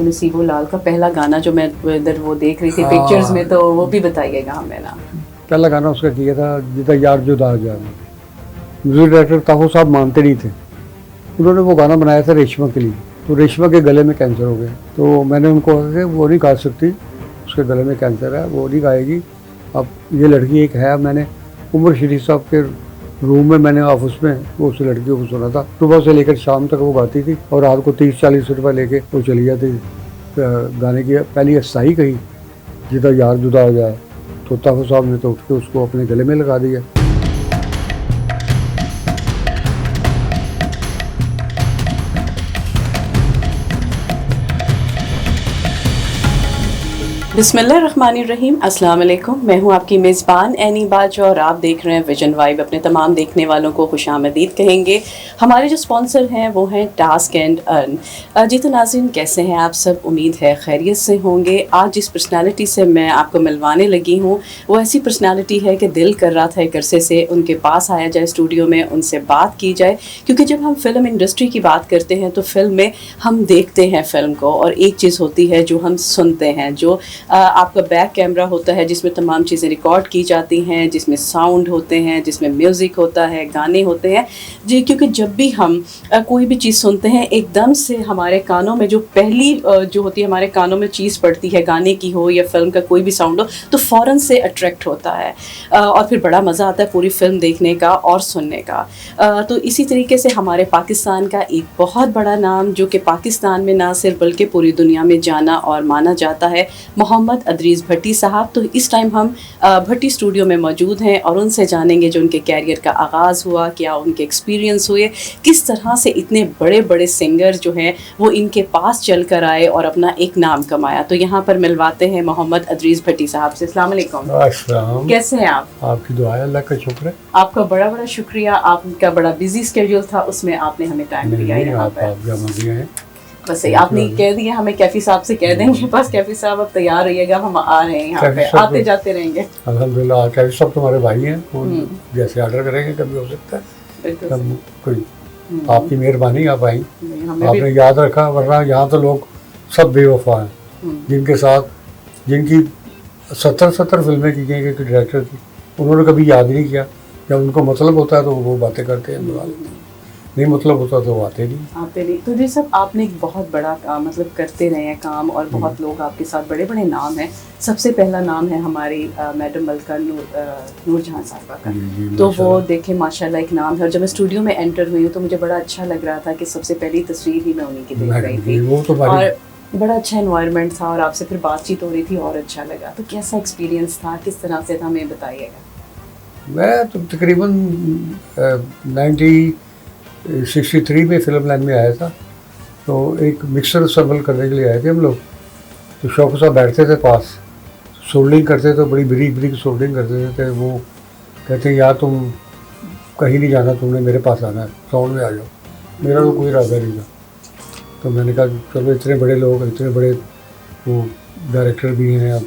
नसीबो लाल का पहला गाना जो मैं इधर वो देख रही थी पिक्चर्स में, तो वो भी बताइएगा हमें ना। पहला गाना उसका किया था जिदा यार जुदा जा। म्यूजिक डायरेक्टर ताहू साहब मानते नहीं थे, उन्होंने वो गाना बनाया था रेशमा के लिए। तो रेशमा के गले में कैंसर हो गया, तो मैंने उनको कहा कि वो नहीं गा सकती, उसके गले में कैंसर है, वो नहीं गाएगी। अब ये लड़की एक है, मैंने उमर शरीफ साहब के रूम में, मैंने ऑफिस में वो उस लड़कियों को सुना था। सुबह से लेकर शाम तक वो गाती थी और रात को 30-40 रुपये लेके वो चली जाती गाने की। पहली अस्थाई कही जिदा यार जुदा हो जाए, तो ताहू साहब ने तो उठ के उसको अपने गले में लगा दिया। बिस्मिल्लाहिर्रहमानिर्रहीम, अस्सलाम वालेकुम। मैं हूं आपकी मेज़बान एनी बाज और आप देख रहे हैं विजन वाइब। अपने तमाम देखने वालों को खुशामदीद कहेंगे। हमारे जो स्पॉन्सर हैं वो हैं टास्क एंड अर्न। जी तो नाज़रीन, कैसे हैं आप सब? उम्मीद है खैरियत से होंगे। आज जिस पर्सनालिटी से मैं आपको मिलवाने लगी हूँ वो ऐसी पर्सनालिटी है कि दिल कर रहा था एक अरसे से उनके पास आया जाए, स्टूडियो में उनसे बात की जाए। क्योंकि जब हम फिल्म इंडस्ट्री की बात करते हैं तो फिल्म में हम देखते हैं फिल्म को, और एक चीज़ होती है जो हम सुनते हैं, जो आपका बैक कैमरा होता है जिसमें तमाम चीज़ें रिकॉर्ड की जाती हैं, जिसमें साउंड होते हैं, जिसमें म्यूज़िक होता है, गाने होते हैं जी। क्योंकि जब भी हम कोई भी चीज़ सुनते हैं एकदम से हमारे कानों में जो पहली जो होती है, हमारे कानों में चीज़ पड़ती है, गाने की हो या फिल्म का कोई भी साउंड हो, तो फ़ौरन से अट्रैक्ट होता है और फिर बड़ा मज़ा आता है पूरी फिल्म देखने का और सुनने का। तो इसी तरीके से हमारे पाकिस्तान का एक बहुत बड़ा नाम, जो कि पाकिस्तान में ना सिर्फ बल्कि पूरी दुनिया में जाना और माना जाता है, मोहम्मद अदरीस भट्टी साहब। तो इस टाइम हम भट्टी स्टूडियो में मौजूद हैं और उनसे जानेंगे जो उनके कैरियर का आगाज़ हुआ, क्या उनके एक्सपीरियंस हुए, किस तरह से इतने बड़े बड़े सिंगर जो हैं वो इनके पास चल कर आए और अपना एक नाम कमाया। तो यहाँ पर मिलवाते हैं मोहम्मद अदरीस भट्टी साहब से। अस्सलाम वालेकुम, कैसे हैं आप? आपकी दुआ है, अल्लाह का शुक्र है। आपका बड़ा बड़ा शुक्रिया। आपका बड़ा बिजी स्केड्यूल था, उसमें आपने हमें टाइम दिया यहाँ पर। बस आपने कह दिया, हमें कैफी साहब से कह देंगे बस कैफी साहब अब तैयार रहिएगा, हम आ रहे हैं यहाँ पे, आते जाते रहेंगे। अल्हम्दुलिल्लाह, कैफी साहब तुम्हारे भाई हैं, वो जैसे ऑर्डर करेंगे कभी हो सकता है। कोई आपकी मेहरबानी, आप आई, आपने याद रखा, वरना यहाँ तो लोग सब बेवफा हैं जिनके साथ, जिनकी 70 फिल्में की गई एक डायरेक्टर की, उन्होंने कभी याद नहीं किया। जब उनको मतलब होता है तो वो बातें करते हैं, नहीं मतलब होता तो आते नहीं। तो जी सब आपने एक बहुत बड़ा मतलब करते रहे हैं काम, और बहुत लोग आपके साथ बड़े बड़े नाम हैं। सबसे पहला नाम है हमारी मैडम मलका नूरजहां साहिबा का। तो वो देखे माशाल्लाह एक नाम है, और जब मैं स्टूडियो में एंटर हुई हूँ तो मुझे बड़ा अच्छा लग रहा था कि सबसे पहली तस्वीर ही मैं उन्हीं की देख रही थी, और बड़ा अच्छा एनवायरनमेंट था और आपसे फिर बातचीत हो रही थी और अच्छा लगा। तो कैसा एक्सपीरियंस था, किस तरह से था, हमें बताइएगा। मैं तो तकरीबन 1963 में फिल्म लाइन में आया था। तो एक मिक्सर असेंबल करने के लिए आए थे हम लोग। तो शौक साहब बैठते थे पास, सोल्डिंग करते थे, बड़ी बरीक सोल्डिंग करते थे। वो कहते हैं यार तुम कहीं नहीं जाना, तुमने मेरे पास आना है, साउंड में आ जाओ। मेरा तो कोई इरादा नहीं था। तो मैंने कहा चलो, इतने बड़े लोग, इतने बड़े वो डायरेक्टर भी हैं, अब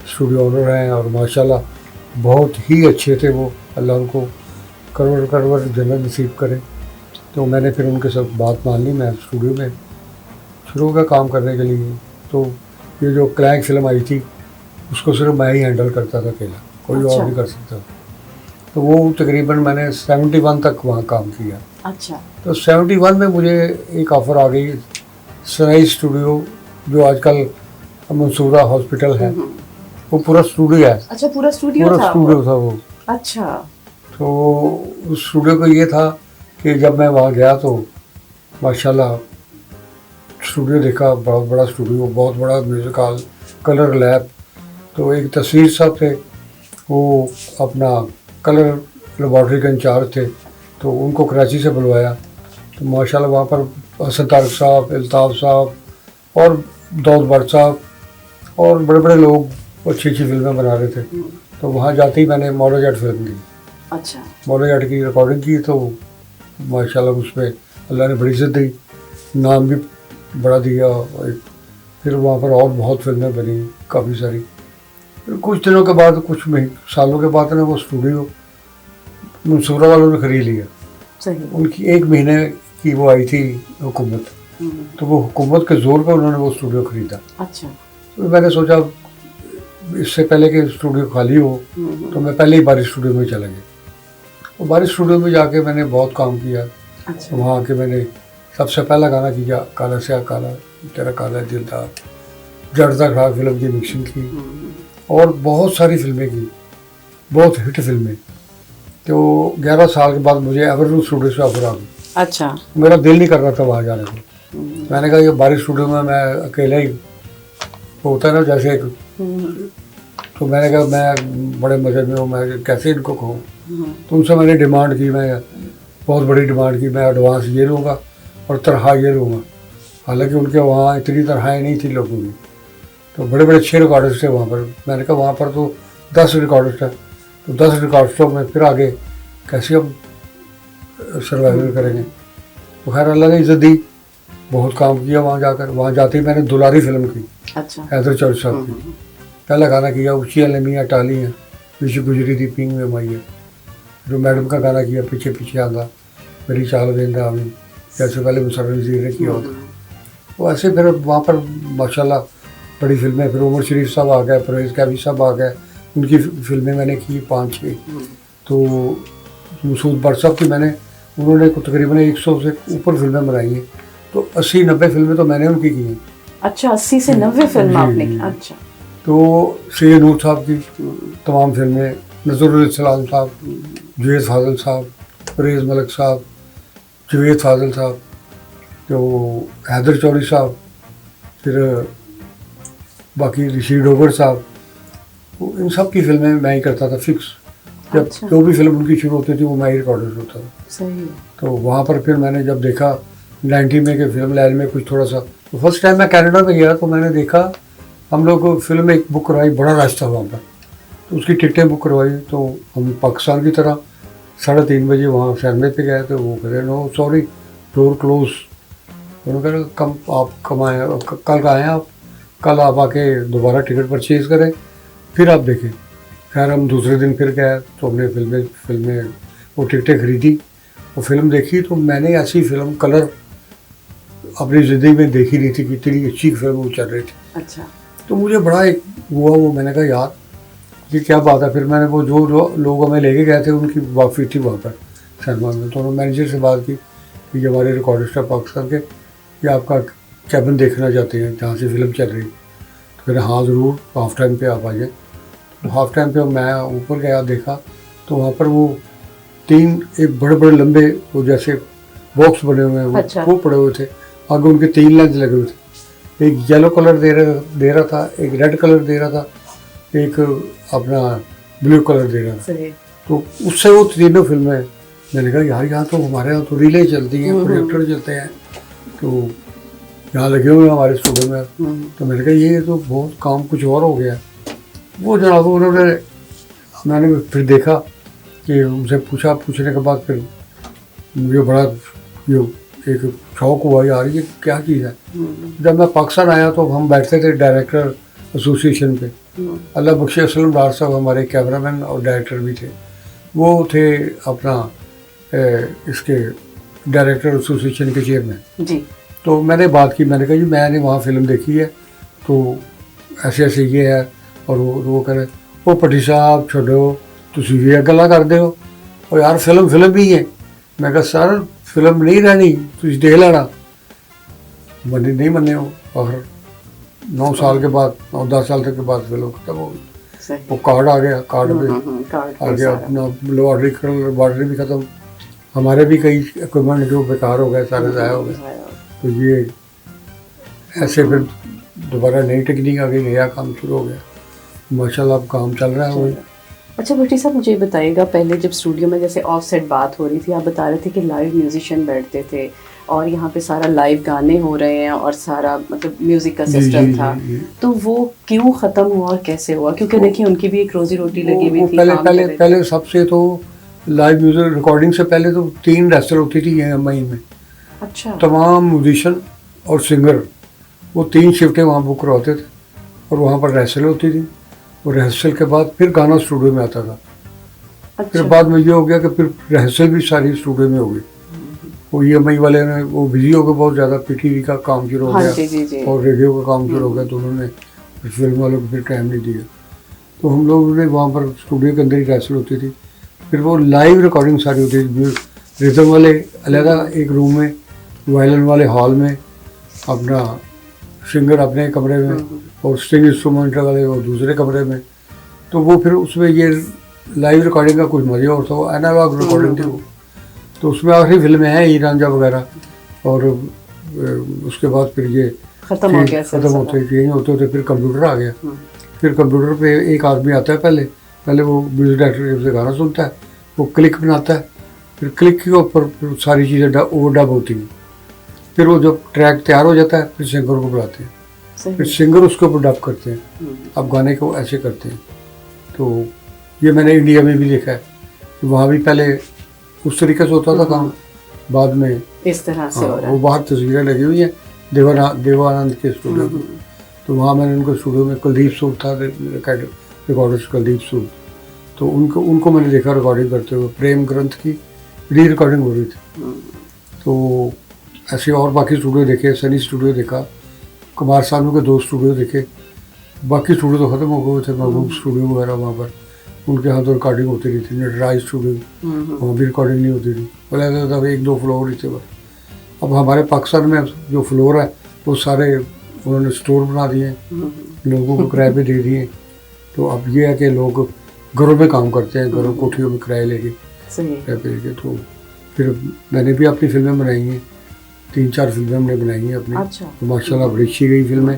स्टूडियो ओनर हैं, और माशाल्लाह बहुत ही अच्छे थे वो। अल्लाह उनको करवर जन्नत नसीब करे। तो मैंने फिर उनके साथ बात मान ली। मैं स्टूडियो में शुरू का काम करने के लिए। तो ये जो क्लैंक फिल्म आई थी उसको सिर्फ मैं ही हैंडल करता था अकेला, कोई और नहीं कर सकता। तो वो तकरीबन मैंने 71 तक वहाँ काम किया। अच्छा। तो 71 में मुझे एक ऑफ़र आ गई, सनाई स्टूडियो जो आजकल मंसूरा हॉस्पिटल है, वो पूरा स्टूडियो है। अच्छा, पूरा स्टूडियो था वो। अच्छा। तो उस स्टूडियो को ये था कि जब मैं वहाँ गया तो माशाल्लाह स्टूडियो देखा, बहुत बड़ा स्टूडियो, बहुत बड़ा म्यूज़िक हॉल, कलर लैब। तो एक तस्वीर साहब थे, वो अपना कलर लेबॉर्ट्री के इंचार्ज थे, तो उनको कराची से बुलवाया। तो माशाल्लाह वहाँ पर हसन तारक साहब, अल्ताफ़ साहब और दाऊद भट्ट साहब और बड़े बड़े लोग अच्छी फिल्में बना रहे थे। तो वहाँ जाते ही मैंने मौला जट फिल्म की। अच्छा। मौला जट की रिकॉर्डिंग की। तो माशाल्लाह उसमें अल्लाह ने बड़ी इज़्ज़त दी, नाम भी बड़ा दिया। फिर वहाँ पर और बहुत फिल्में बनी, काफ़ी सारी। फिर कुछ दिनों के बाद, कुछ सालों के बाद ना वो स्टूडियो मंसूरा वालों ने खरीद लिया। सही। उनकी 1 महीने की वो आई थी हुकूमत, तो वो हुकूमत के जोर पर उन्होंने वो स्टूडियो खरीदा। अच्छा। तो मैंने सोचा इससे पहले कि स्टूडियो खाली हो तो मैं पहले ही बारिश स्टूडियो में चला गया। तो बारिश स्टूडियो में जाके मैंने बहुत काम किया। अच्छा। वहाँ आके मैंने सबसे पहला गाना किया काला से काला, तेरा काला दिल था, जड़ता खड़ा फिल्म की मिक्सिंग की और बहुत सारी फिल्में की, बहुत हिट फिल्में। तो 11 साल के बाद मुझे एवरग्रीन स्टूडियो से ऑफर आ गई। अच्छा। मेरा दिल नहीं कर रहा था वहाँ जाने को। मैंने कहा ये बारिश स्टूडियो में मैं अकेला ही होता है ना जैसे एक, तो मैंने कहा मैं बड़े मजे में हूँ, मैं कैसे इनको कहूँ। तो उनसे मैंने डिमांड की, मैं बहुत बड़ी डिमांड की, मैं एडवांस ये लूँगा और तनख्वाह ये लूँगा। हालांकि उनके वहाँ इतनी तनख्वाहें नहीं थी लोगों की, तो बड़े बड़े 6 रिकॉर्डर्स थे वहाँ पर। मैंने कहा वहाँ पर तो 10 रिकॉर्डर्स थे, तो 10 रिकॉर्डर्सों में फिर आगे कैसे हम सर्वाइवल करेंगे। तो खैर अल्लाह ने इज्जत दी, बहुत काम किया वहाँ जाकर। वहाँ जाते ही मैंने दुलारी फिल्म की। अच्छा। हैदर चौधरी साहब की पहला गाना किया, ऊँची अलमियाँ टाली हैं पीछे गुजरी थी पिंग में माई है। जो मैडम का गाना किया पीछे पीछे आंदा, मेरी चाल गेंदा आमी, जैसे पहले मुसर्रफ नज़ीर ने किया होता। तो ऐसे फिर वहाँ पर माशाल्लाह बड़ी फिल्में, फिर उमर शरीफ साहब आ गए, परवेज़ कैफी साहब आ गए, उनकी फिल्में मैंने की 5-6। तो मसूद भट्ट साहब की मैंने, उन्होंने तकरीबन 100 से ऊपर फिल्में बनाई हैं। तो 80-90 फिल्में तो मैंने उनकी की हैं। अच्छा, 80 से 90 फिल्म आपने की। अच्छा। तो सैयद नूर साहब की तमाम फिल्में, नज़रुल इस्लाम साहब, जुवेद फाजल साहब, परवेज़ मलिक साहब, जुवेद फाजल साहब, तो हैदर चौधरी साहब, फिर बाकी रशीद डोगर साहब, तो इन सब की फिल्में मैं ही करता था फिक्स। जब अच्छा। जो भी फिल्म उनकी शुरू होती थी वो मैं ही रिकॉर्डर होता था। सही। तो वहाँ पर फिर मैंने जब देखा 90 में कि फिल्म लाइन में कुछ थोड़ा सा, तो फर्स्ट टाइम मैं कनाडा में गया तो मैंने देखा हम लोग को फिल्म एक बुक करवाई, बड़ा रश था वहाँ पर, तो उसकी टिकटें बुक करवाई। तो हम पाकिस्तान की तरह 3:30 बजे वहाँ सैनमे पे गए, तो वो कह रहे नो सॉरी डोर क्लोज। उन्होंने कहा कम आप कमाएँ, कल आएँ आप, कल आप आके दोबारा टिकट परचेज़ करें फिर आप देखें। खैर हम दूसरे दिन फिर गए तो हमने फिल्में वो टिकटें खरीदी, वो फिल्म देखी। तो मैंने ऐसी फिल्म कलर अपनी ज़िंदगी में देखी नहीं थी कि इतनी अच्छी फिल्म वो चल रही थी। अच्छा। तो मुझे बड़ा एक हुआ वो, मैंने कहा यार ये क्या बात है। फिर मैंने वो जो लोग हमें लेके गए थे उनकी वाकफी थी वहाँ पर सलमान में, तो उन्होंने मैनेजर से बात की कि ये हमारे रिकॉर्डिस्ट है पाकिस्तान के, ये आपका कैबिन देखना चाहते हैं जहाँ से फिल्म चल रही। तो फिर हाँ ज़रूर, हाफ़ टाइम पे आप आ जाए। तो हाफ़ टाइम पे मैं ऊपर गया, देखा तो वहाँ पर वो 3 एक बड़े बड़े लंबे वो जैसे बॉक्स बने हुए हैं, अच्छा। वो पड़े हुए थे, आगे उनके 3 लेंस लगे हुए थे। एक येलो कलर दे रहा था, एक रेड कलर दे रहा था, एक अपना ब्लू कलर दे रहा था। सही। तो उससे वो तीनों फिल्में, मैंने कहा यार यहाँ तो हमारे यहाँ तो रीलें चलती हैं, प्रोजेक्टर चलते हैं, तो यहाँ लगे हुए हैं हमारे स्टूडियो में। तो मैंने कहा ये तो बहुत काम कुछ और हो गया। वो जनाब उन्होंने, मैंने फिर देखा कि उनसे पूछने के बाद फिर मुझे बड़ा ये एक शौक हुआ यार ये क्या चीज़ है। जब मैं पाकिस्तान आया तो हम बैठते थे डायरेक्टर एसोसिएशन पे, अल्लाह बख्शे असलम डार साहब हमारे कैमरामैन और डायरेक्टर भी थे, वो थे अपना इसके डायरेक्टर एसोसिएशन के चेयरमैन जी। तो मैंने बात की, मैंने कहा जी मैंने वहाँ फिल्म देखी है तो ऐसे ऐसे ये है, और वो करे वो पटी साहब छोड़ो तुम ये गल्ला करते हो, और यार फिल्म ही है। मैं कहा सर फिल्म नहीं रहनी, तुम देख लेना। मन्ने नहीं मन्ने हो, और 9 साल के बाद 9-10 साल तक के बाद फिल्म खत्म हो गई। वो कार्ड आ गया, कार्ड पे आ गया अपना लॉटरी भी ख़त्म, हमारे भी कई इक्विपमेंट जो बेकार हो गए, सारे ज़ाया हो गए। तो ये ऐसे फिर दोबारा नई टेक्निक आ गई, नया काम शुरू हो गया, माशाल्लाह अब काम चल रहा है वही। अच्छा भट्टी साहब मुझे बताइएगा, पहले जब स्टूडियो में जैसे ऑफ सेट बात हो रही थी, आप बता रहे थे कि लाइव म्यूजिशियन बैठते थे और यहाँ पे सारा लाइव गाने हो रहे हैं और सारा मतलब म्यूजिक का सिस्टम था, तो वो क्यों ख़त्म हुआ और कैसे हुआ? क्योंकि देखिए उनकी भी एक रोजी रोटी लगी हुई थी। पहले सबसे तो लाइव म्यूजिक रिकॉर्डिंग से पहले तो 3 रेसल होती थी EMI में। अच्छा। तमाम म्यूजिशियन और सिंगर वो 3 शिफ्टें वहाँ बुक करवाते थे और वहाँ पर रेसल होती थी, और रिहर्सल के बाद फिर गाना स्टूडियो में आता था। अच्छा। फिर बाद में ये हो गया कि फिर रिहर्सल भी सारी स्टूडियो में हो गई, वो EMI वाले ने वो बिजी हो गए बहुत ज़्यादा, PTV का काम शुरू हो हाँ गया जी जी जी। और रेडियो का काम शुरू हो गया, तो उन्होंने फिल्म वालों को फिर टाइम नहीं दिया। तो हम लोगों ने वहाँ पर स्टूडियो के अंदर ही रिहर्सल होती थी, फिर वो लाइव रिकॉर्डिंग सारी होती थी। रिदम वाले अलग एक रूम में, वायलिन वाले हॉल में, अपना सिंगर अपने कमरे में और स्ट्रिंग इंस्ट्रूमेंट वाले वो दूसरे कमरे में। तो वो फिर उसमें ये लाइव रिकॉर्डिंग का कुछ मज़ा, और तो एनालॉग रिकॉर्डिंग थी वो। तो उसमें आखिरी फिल्में हैं हीर रांझा वगैरह, और उसके बाद फिर ये खत्म हो गया, ख़त्म होते चेंज होते होते फिर कंप्यूटर आ गया। फिर कंप्यूटर पे एक आदमी आता है, पहले वो म्यूजिक डायरेक्टर से गाना सुनता है, वो क्लिक बनाता है, फिर क्लिक के ऊपर सारी चीज़ें ओवर डब होती हैं। फिर वो जब ट्रैक तैयार हो जाता है फिर सिंगर को बुलाते हैं, फिर सिंगर उसके ऊपर डब करते हैं। अब गाने को ऐसे करते हैं। तो ये मैंने इंडिया में भी देखा है कि वहाँ भी पहले उस तरीके से होता था काम, बाद में इस तरह से हो रहा है। वो बाहर तस्वीरें लगी हुई हैं देवानंद के स्टूडियो में। तो वहाँ मैंने उनको स्टूडियो में, कुलदीप सूद था रिकॉर्डर्स, कुलदीप सूद, तो उनको मैंने देखा रिकॉर्डिंग करते हुए। प्रेम ग्रंथ की री रिकॉर्डिंग हो रही थी। तो ऐसे और बाकी स्टूडियो देखे, सनी स्टूडियो देखा, कुमार सानू के 2 स्टूडियो देखे, बाकी स्टूडियो तो ख़त्म हो गए थे। महबूब स्टूडियो वगैरह वहाँ पर उनके यहाँ तो रिकॉर्डिंग होती रही थी। नटराज स्टूडियो वहाँ भी रिकॉर्डिंग नहीं होती थी, बोला जाता था 1-2 फ्लोर ही थे बस। अब हमारे पाकिस्तान में जो फ्लोर है वो सारे उन्होंने स्टोर बना दिए, लोगों को किराए पे दे दिए। तो अब ये है कि लोग घरों में काम करते हैं, घरों कोठियों में किराए लेके किराए पे लेके। तो फिर मैंने भी अपनी फिल्में बनाई हैं, 3-4 फिल्में हमने बनाई हैं अपनी। अच्छा। तो माशाल्लाह बड़ी अच्छी गई फिल्में,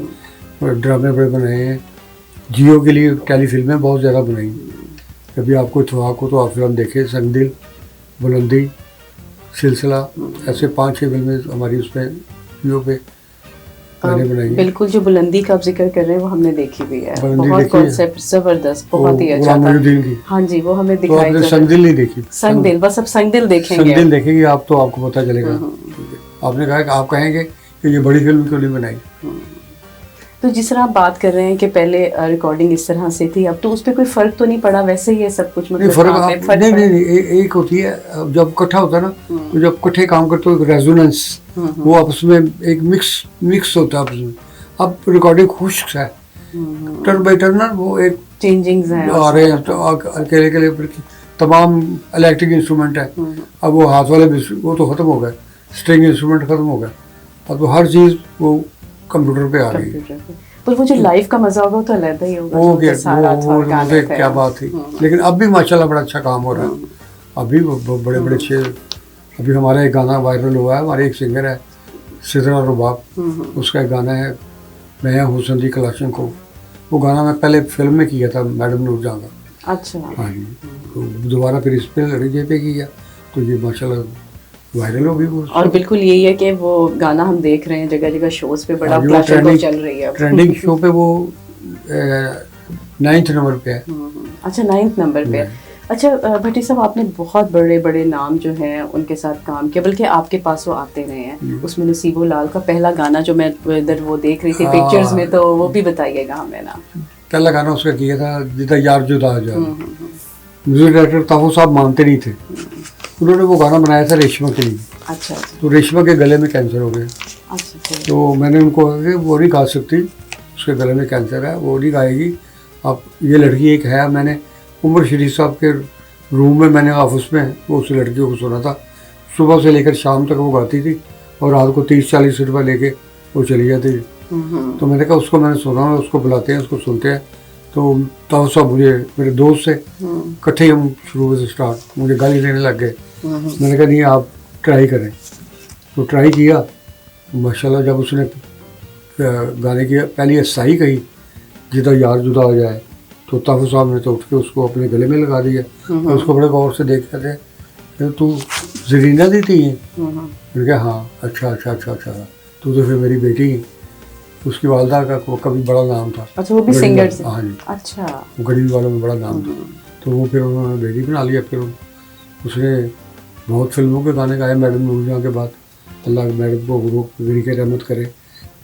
और ड्रामे बड़े बनाए हैं। जियो के लिए टेली फिल्में बहुत ज़्यादा बनाई। कभी आपको इत्तेफाक हो तो आप फिल्म देखें, संगदिल, बुलंदी, सिलसिला, ऐसे 5-6 फिल्में हमारी उसमें जियो पे मैंने बनाई है। बिल्कुल, जो बुलंदी का आप जिक्र कर रहे हैं वो हमने देखी भी है, बहुत कॉन्सेप्ट ज़बरदस्त, बहुत ही अच्छा था। हाँ जी, वो हमें तो दिखाई। आपने संगदिल नहीं देखी? संगदिल, बस अब संगदिल देखेंगे। संगदिल देखेंगे आप तो आपको पता चलेगा। आपने कहा कि आप कहेंगे कि ये बड़ी फिल्म क्यों नहीं बनाई। तो जिस तरह आप बात कर रहे हैं कि पहले रिकॉर्डिंग इस तरह से थी, अब तो उस पर कोई फ़र्क तो नहीं पड़ा? वैसे ही है सब कुछ, मतलब फर्क नहीं, एक होती है जब इकट्ठा होता है ना, तो जब इकट्ठे काम करते हो रेजोनेंस, वो आपस में एक मिक्स होता है आपस में। अब रिकॉर्डिंग खुश्क है, टर्न बाई टर्न ना वो एक चेंजिंग्स हैं आ रहे हैं, तो अकेले के लिए तमाम इलेक्ट्रिक इंस्ट्रूमेंट है। अब वो हाथ वाले वो तो ख़त्म हो गए, स्ट्रिंग इंस्ट्रूमेंट ख़त्म हो गए, अब तो हर चीज़ वो कंप्यूटर पे आ गई। पर वो जो लाइव का मजा होगा तो अलग ही होगा। वो क्या बात थी। लेकिन अब भी माशाल्लाह बड़ा अच्छा काम हो रहा है। अभी बड़े बड़े अच्छे, अभी हमारा एक गाना वायरल हुआ है, हमारे एक सिंगर है सिदरा रुबाब, उसका एक गाना है मैं हुसन दी कलाशन को। वो गाना मैं पहले फिल्म में किया था, मैडम नूरजहां का। अच्छा। हाँ जी, तो दोबारा फिर इस पे रिजे पे किया, तो ये माशाल्लाह वायरल हो गई वो। और बिल्कुल यही है कि वो गाना हम देख रहे हैं जगह जगह शोज पे, बड़ा प्लेटफॉर्म चल रही है। ट्रेंडिंग शो पे वो 9th नंबर पे है। अच्छा, 9th नंबर पे। अच्छा भट्टी साहब, आपने बहुत बड़े बड़े नाम जो हैं उनके साथ काम किया, बल्कि आपके पास वो आते रहे हैं। उसमें नसीबो लाल का पहला गाना जो मैं इधर वो देख रही थी पिक्चर्स में, तो वो भी बताइएगा हमें ना। पहला गाना उसका किया था जिदा यार जुदा जा। म्यूजिक डायरेक्टर ताफो साहब मानते नहीं थे, उन्होंने वो गाना बनाया था रेशमा के लिए। अच्छा। तो रेशमा के गले में कैंसर हो गया। अच्छा। तो मैंने उनको कहा कि वो नहीं गा सकती, उसके गले में कैंसर है, वो नहीं गाएगी। अब ये लड़की एक है, मैंने उमर शरीफ साहब के रूम में, मैंने ऑफिस में वो उस लड़कियों को सुना था। सुबह से लेकर शाम तक वो गाती थी और रात को 30-40 रुपये लेके वो चली जाती थी। तो मैंने कहा उसको मैंने सुना, उसको बुलाते हैं, उसको सुनते हैं। तो ताऊ साहब मुझे मेरे दोस्त से इकट्ठे हम शुरू से स्टार्ट मुझे गाली देने लग गए। मैंने कहा नहीं, आप ट्राई करें। तो ट्राई किया, माशाल्लाह जब उसने गाने की पहली असाई कही जिदा यार जुदा हो जाए, तो ताफू साहब ने तो उठ के उसको अपने गले में लगा दिया। तो उसको बड़े गौर से देख रहे थे, तू जरीना दी थी? मैंने कहा हाँ। अच्छा, तू तो फिर मेरी बेटी। उसकी वालदा का कभी बड़ा नाम था। अच्छा, वो भी सिंगर से? हाँ जी। अच्छा। वो गरीब वालों में बड़ा नाम था, तो वो फिर उन्होंने बेटी बना लिया। फिर उसने बहुत फिल्मों के गाने गाए मैडम नूरजहां के बाद। अल्लाह मैडम को गुरु के रहमत करे,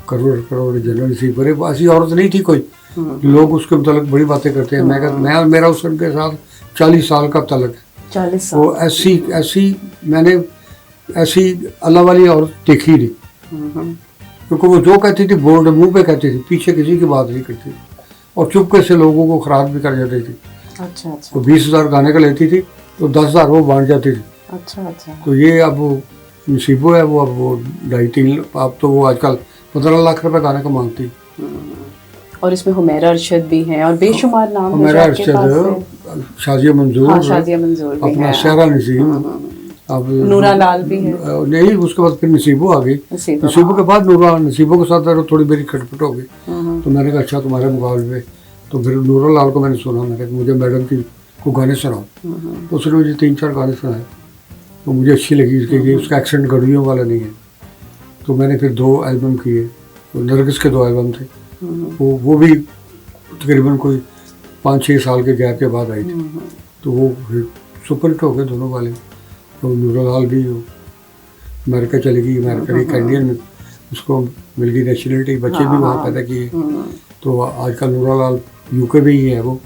करोड़ जनरल नसीब करे। ऐसी औरत नहीं थी कोई, लोग उसके मुतालिक बड़ी बातें करते हैं। मैं मेरा उसके साथ 40 साल का तलक है। 40 साल। वो ऐसी मैंने ऐसी अल्लाह वाली औरत देखी नहीं, क्योंकि वो जो कहती थी बोर्ड मुंह पे कहती थी, पीछे किसी की बात नहीं करती और चुपके से लोगों को खराब भी कर जाती थी। अच्छा अच्छा तो 20,000 गाने का लेती थी तो 10,000 वो बांट जाती थी। अच्छा अच्छा। तो ये अब वो नसीबो है, वो अब वो 2.5-3, अब तो वो आजकल 15 लाख रुपए गाने का मांगती। और इसमें हुमैरा अरशद भी हैं और बेशुमार नाम है मेरा जो आपके पास है। अरशद, शाजिया मंजूर, हाँ, शाजिया मंजूर भी अपना है। सहरा नसीम, अब नूरा लाल भी है। नहीं, उसके बाद फिर नसीबो आ गई। नसीबो के बाद नूरा, नसीबो के साथ थोड़ी मेरी खटपट हो गई। तो मैंने कहा अच्छा तुम्हारे मुकाबले में, तो फिर नूरा लाल को मैंने सुना, मैंने कहा मुझे मैडम की को गाने सुनाओ। तो उसने मुझे 3-4 गाने सुनाए तो मुझे अच्छी लगी उसकी, उसका एक्सेंट गड़ियों वाला नहीं है। तो मैंने फिर 2 एल्बम किए, तो नरगिस के 2 एल्बम थे, वो भी तकरीबन कोई 5-6 साल के गैप के बाद आई थी। तो वो फिर सुपर हिट हो गए दोनों वाले। तो नूरा लाल भी अमेरिका चली गई, अमेरिका की कैनेडियन में उसको मिल गई नेशनलिटी, बच्चे भी वहाँ पैदा किए। तो आजकल नूरा लाल यूके में ही है, वो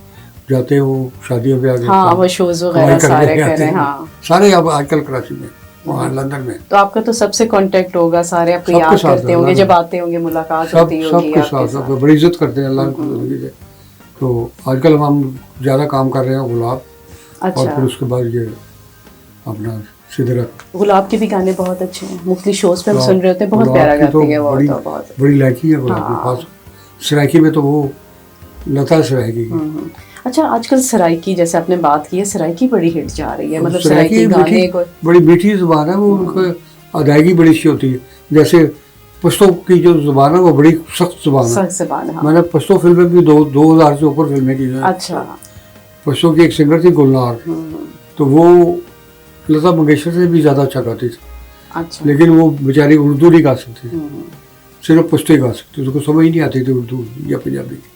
जाते हैं वो शादियों पे आगे, हाँ, वो शोज वगैरह सारे कर रहे हैं। हाँ, सारे अब आजकल कराची में, वहाँ लंदन में। तो आपका तो सबसे कांटेक्ट होगा, सारे आपको याद करते होंगे, जब आते होंगे मुलाकात होती होगी सबके साथ, सबको बड़ी इज्जत करते हैं अल्लाह की ज़िंदगी से। तो आजकल हम ज़्यादा काम कर रहे हैं गुलाब, और फिर उसके बाद ये अपना सिदरत। गुलाब के भी गाने बहुत अच्छे हैं, मुख्तलिफ शोज पे हम सुन रहे होते हैं, बहुत प्यारा गाती है वो। तो बहुत बड़ी लायकी है गुलाब की, खास सराइकी में तो वो लता सराइकी की। अच्छा, आजकल सराइकी जैसे आपने बात की है, सराइकी बड़ी हिट जा रही है, मतलब सराइकी गाने को बड़ी मीठी जुबान है वो, उनकी अदायगी बड़ी अच्छी होती है। जैसे पश्तो की जो जुबान है वो बड़ी सख्त जुबान है, सख्त जुबान है। मैंने पश्तो फिल्में भी 2000 से ऊपर फिल्में की हैं। अच्छा। पश्तो की एक सिंगर थी गुलनार, तो वो लता मंगेशकर से भी ज़्यादा अच्छा गाती थी। अच्छा। लेकिन वो बेचारी उर्दू नहीं गा सकती, सिर्फ पश्तो ही गा सकती, उसको समझ नहीं आती थी उर्दू या पंजाबी।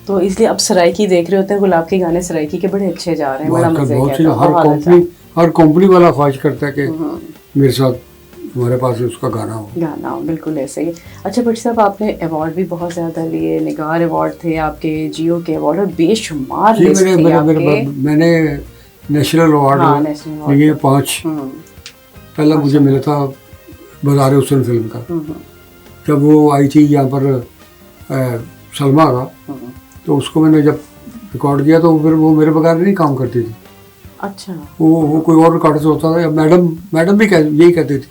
तो इसलिए अब सराइकी देख रहे होते हैं, गुलाब के गाने सराइकी के बड़े अच्छे जा रहे हैं, बड़ा मजे हर कंपनी वाला ख्वाहिश करता है कि मेरे साथ हमारे पास उसका गाना हो, बिल्कुल ऐसे ही। अच्छा भट्ट साहब, आपने अवार्ड भी बहुत ज़्यादा लिए, निगार अवार्ड थे आपके, जियो के अवार्ड, और बेशुमार लिस्ट थी आपके। मैंने नेशनल अवार्ड लिए 5। पहला मुझे मिला था बाज़ार हुस्न फिल्म का, जब वो आई थी यहाँ पर सलमा का, तो उसको मैंने जब रिकॉर्ड किया तो फिर वो मेरे बगैर नहीं काम करती थी। अच्छा। वो कोई और रिकॉर्डर होता था, या मैडम भी यही कहती थी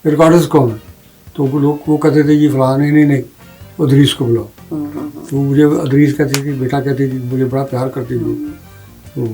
रिकॉर्डर्स कौन है, तो वो लोग वो कहते थे जी फलां, नहीं अदरीस को बुलाओ। तो मुझे अदरीस कहती थी, बेटा कहती थी, मुझे बड़ा प्यार करती थी। तो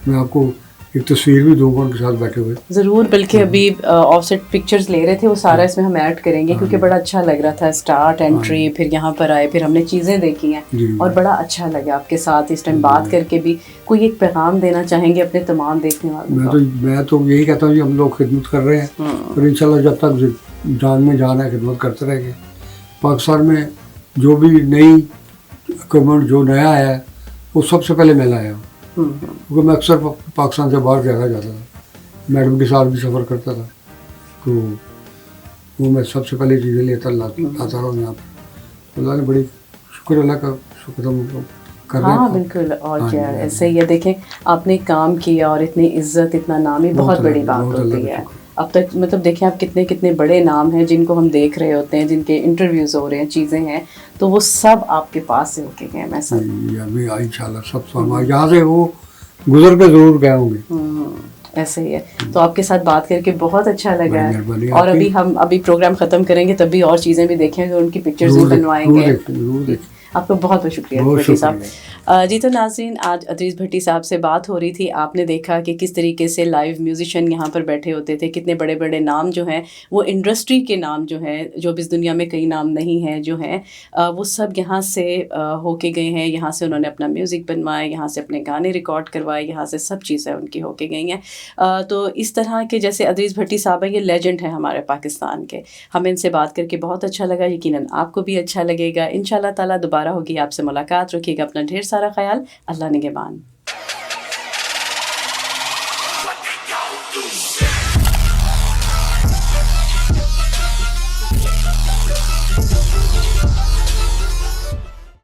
मैं आपको एक तस्वीर भी दूंगा उनके साथ बैठे हुए। ज़रूर, बल्कि अभी ऑफसेट पिक्चर्स ले रहे थे, वो सारा इसमें हम ऐड करेंगे, क्योंकि बड़ा अच्छा लग रहा था, स्टार्ट एंट्री, फिर यहाँ पर आए, फिर हमने चीज़ें देखी हैं और बड़ा अच्छा लगा आपके साथ इस टाइम बात करके भी। कोई एक पैगाम देना चाहेंगे अपने तमाम देखने वालों को? मैं तो यही कहता हूँ कि हम लोग खिदमत कर रहे हैं, और इंशाल्लाह जब तक जान में जान है खिदमत करते रहेंगे। पाकिस्तान में जो भी नई इक्विपमेंट जो नया आया है वो सबसे पहले मैं लाया हूँ, क्योंकि मैं अक्सर पाकिस्तान से बाहर ज़्यादा जाता था, मैडम के साथ भी सफ़र करता था, तो वो मैं सबसे पहले चीज़ें लेता आता रहा हूँ यहाँ पर। अल्लाह ने बड़ी शुक्र अल्लाह का शुक्र कर रहे हैं। हाँ बिल्कुल, और क्या ऐसे ही है। देखें, आपने काम किया और इतनी इज्जत, इतना नाम ही बहुत बड़ी बात होती है। अब तक मतलब देखें आप, कितने कितने बड़े नाम हैं जिनको हम देख रहे होते हैं, जिनके इंटरव्यूज़ हो रहे हैं, चीज़ें हैं, तो वो सब आपके पास से होके गए। मैं सब इंशाल्लाह सब यहाँ से वो गुजर के ज़रूर गए होंगे। ऐसे ही है। तो आपके साथ बात करके बहुत अच्छा लगा है, और अभी हम प्रोग्राम ख़त्म करेंगे तब भी और चीज़ें भी देखेंगे, उनकी पिक्चर्स भी बनवाएंगे। आपका बहुत बहुत शुक्रिया भट्टी साहब। जी तो नाज़रीन, आज अदरीस भट्टी साहब से बात हो रही थी। आपने देखा कि किस तरीके से लाइव म्यूजिशियन यहाँ पर बैठे होते थे, कितने बड़े बड़े नाम जो हैं, वो इंडस्ट्री के नाम जो हैं, जो भी इस दुनिया में कई नाम नहीं हैं जो हैं, वो सब यहाँ से होके गए हैं। यहाँ से उन्होंने अपना म्यूज़िक बनवाए, यहाँ से अपने गाने रिकॉर्ड करवाए, यहाँ से सब चीज़ें उनकी होके गई हैं। तो इस तरह के जैसे अदरीस भट्टी साहब हैं, ये लेजेंड हैं हमारे पाकिस्तान के। हमें इनसे बात करके बहुत अच्छा लगा, यकीनन आपको भी अच्छा लगेगा। इंशाल्लाह ताला दोबारा होगी आपसे मुलाकात। रखिएगा अपना ढेर सारा ख्याल। अल्लाह निगहबान।